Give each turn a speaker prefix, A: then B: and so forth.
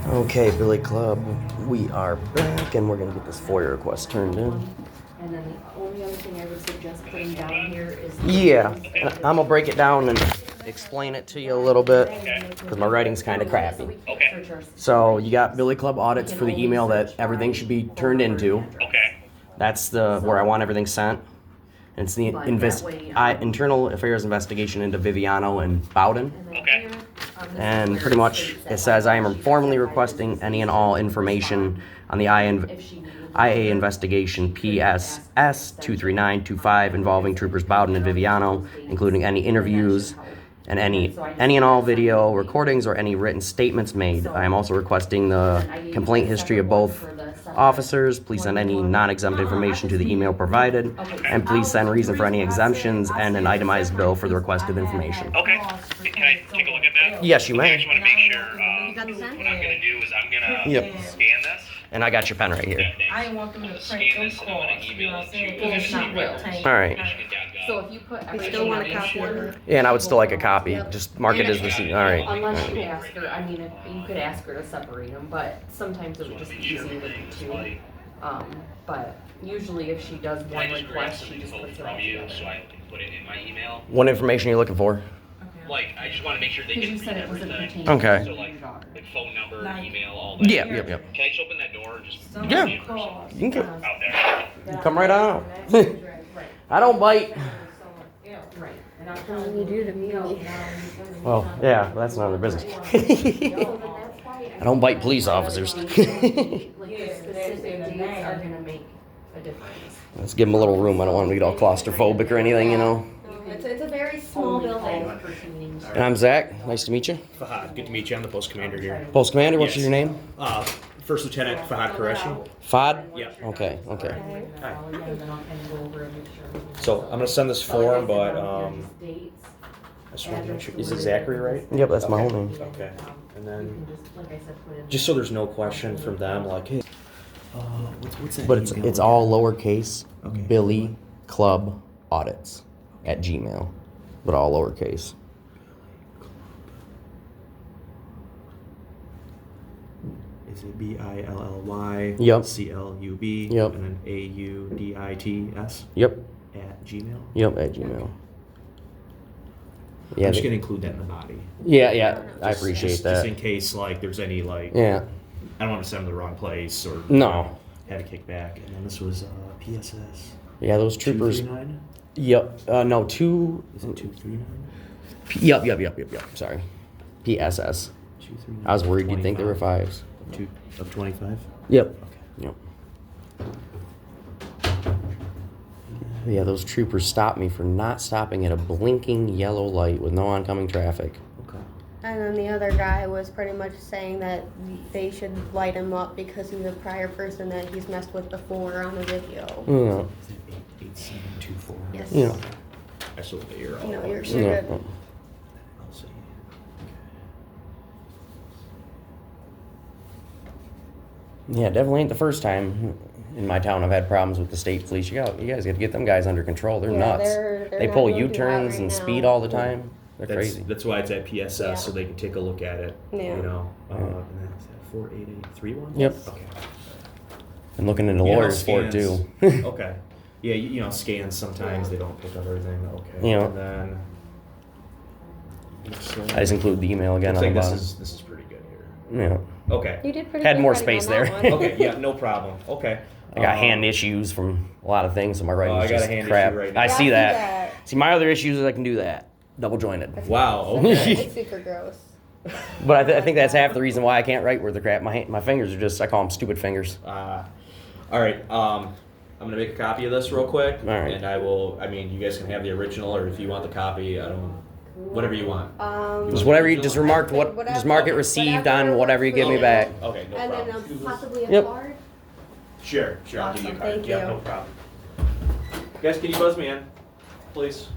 A: Okay, Billy Club, we are back and we're going to get this FOIA request turned in.
B: And then the only other thing I would suggest putting down here is...
A: Yeah, I'm going to break it down and explain it to you a little bit because my writing's kind of crappy.
C: Okay.
A: So you got Billy Club audits for the email that everything should be turned into.
C: Okay.
A: That's the where I want everything sent. And it's the internal affairs investigation into Viviano and Bowden.
C: Okay.
A: And pretty much it says I am formally requesting any and all information on the IA investigation PSS 23925 involving troopers Bowden and Viviano, including any interviews and any and all video recordings or any written statements made. I am also requesting the complaint history of both officers. Please send any non-exempt information to the email provided, and please send reason for any exemptions and an itemized bill for the requested information.
C: Okay. Can I take a look at that?
A: Yes, you
C: I
A: may.
C: just want to make sure. What I'm going to do is I'm going to scan this.
A: And I got your pen right here.
D: I want them to
C: Scan
D: print
C: this
D: those
C: and I'm going
D: calls,
C: to
D: you know
C: email
D: what I'm
C: it
D: saying?
C: to you.
D: It's not real time.
A: All right.
B: So if you put
D: You
B: everything
D: still want a
B: in
D: copy of
B: here,
D: it?
A: Yeah, and I would still like a copy. Just mark it as receipt. All right.
B: unless you ask her, I mean, if you could ask her to separate them, but sometimes it would just be easier to do two. But usually if she does
C: Can I
B: one
C: just grab
B: request,
C: some
B: she just
C: info
B: puts it
C: from
B: all
C: you
B: together.
C: so I can put it in my email?
A: What information are you looking for?
C: Like, I just want to make sure they
B: Because
C: can
B: you
C: read
B: said it wasn't
C: everything.
B: pertaining
A: Okay.
B: to
C: So
B: your
C: like
B: daughter.
C: phone number,
D: Like-
C: email, all that.
A: Yep.
C: Can I just open that door and just
D: Some
A: Yeah.
D: calls.
A: You can
C: out there?
A: you come right on out. I don't bite.
B: Right.
D: And I'm telling you, do to me.
A: Well, yeah, that's none of their business. I don't bite police officers.
B: Like the specific dates are gonna make a difference.
A: Let's give them a little room. I don't want them to get all claustrophobic or anything, you know.
D: It's a very small building.
A: And I'm Zach. Nice to meet you.
E: Fahad, good to meet you. I'm the post commander here.
A: Post Commander, what's
E: Yes.
A: your name?
E: First Lieutenant Fahad Qureshi.
A: Fad?
E: Yeah.
A: Okay, okay.
B: And then I'll kind of go over and make sure.
E: So I'm gonna send this form, but I
B: Dates.
E: just want to make sure. Is it Zachary right?
A: Yep, that's my
E: Okay.
A: whole name.
E: Okay. And
B: You
E: then
B: can just, like I said, put in.
E: just so there's no question from them, like, hey, what's that?
A: But it's all lowercase.
E: Okay.
A: Billy Club Audits at Gmail, but all lowercase.
E: Is it BILLY?
A: Yep.
E: CLUB.
A: Yep.
E: And then AUDITS
A: Yep,
E: at Gmail.
A: yep, at Gmail. Yeah,
E: I'm just gonna include that in the body.
A: yeah, I
E: Just-
A: appreciate
E: just
A: that.
E: in case like there's any like
A: Yeah,
E: I don't want to send them to the wrong place or
A: no.
E: have a kickback. And then this was PSS.
A: Yeah, those troopers.
E: 239?
A: Yep, no, two.
E: Is it 239?
A: Yep. Sorry. PSS.
E: 239.
A: I was worried you'd think they were
E: 25.
A: fives.
E: Of 25?
A: Yep.
E: Okay.
A: Yep. Yeah, those troopers stopped me for not stopping at a blinking yellow light with no oncoming traffic.
E: Okay.
D: And then the other guy was pretty much saying that they should light him up because he's a prior person that he's messed with before on the video.
A: Yeah.
E: Is that 8724?
D: Yes.
A: Yeah.
E: I still think you're all
D: No,
E: over.
D: you're sure
A: Yeah.
D: good.
E: I'll see.
A: Yeah, definitely ain't the first time in my town I've had problems with the state police. You guys got to get them guys under control. They're
D: Yeah,
A: nuts.
D: they're
A: They
D: not
A: pull
D: doing too
A: U-turns
D: hot
A: and
D: right
A: speed
D: now.
A: all the time. They're
E: That's,
A: crazy.
E: that's why it's at PSS,
D: Yeah.
E: so they can take a look at it.
D: Yeah.
E: You know, and then is that 48831?
A: Yep.
E: Okay.
A: And looking into
E: You know,
A: lawyers for it
E: scans-
A: too.
E: Okay. Yeah, you know, scans sometimes they don't pick up everything. Okay.
A: Yeah.
E: And then.
A: I just include the email again
E: Looks
A: on the
E: like
A: bottom.
E: this is pretty good here.
A: Yeah.
E: Okay.
D: You did pretty
A: Had
D: good
A: more
D: writing
A: space
D: on that
A: there.
D: one.
E: Okay. Yeah. No problem. Okay.
A: I got hand issues from a lot of things, so my
E: I
A: writing's
E: got a
A: just
E: hand
A: crap.
E: issue right now.
A: I
D: Yeah,
A: see that. See, my other issues is I can do that. Double jointed.
E: Wow. Okay.
D: It's super gross.
A: But I think that's half the reason why I can't write worth of crap. My fingers are just, I call them stupid fingers.
E: All right. I'm gonna make a copy of this real quick,
A: All right.
E: and I will. I mean, you guys can have the original, or if you want the copy, I don't. Whatever you want.
A: Just whatever you, just remark
D: Whatever-
A: just mark it received
D: whatever
A: on whatever you give me
D: works
A: back.
E: Okay. No
D: And
E: problem.
D: then possibly a
A: Yep.
D: card.
E: Sure. I'll give you a
D: Awesome,
E: card.
D: thank
E: Yeah.
D: you.
E: No problem. Guys, can you buzz me in, please?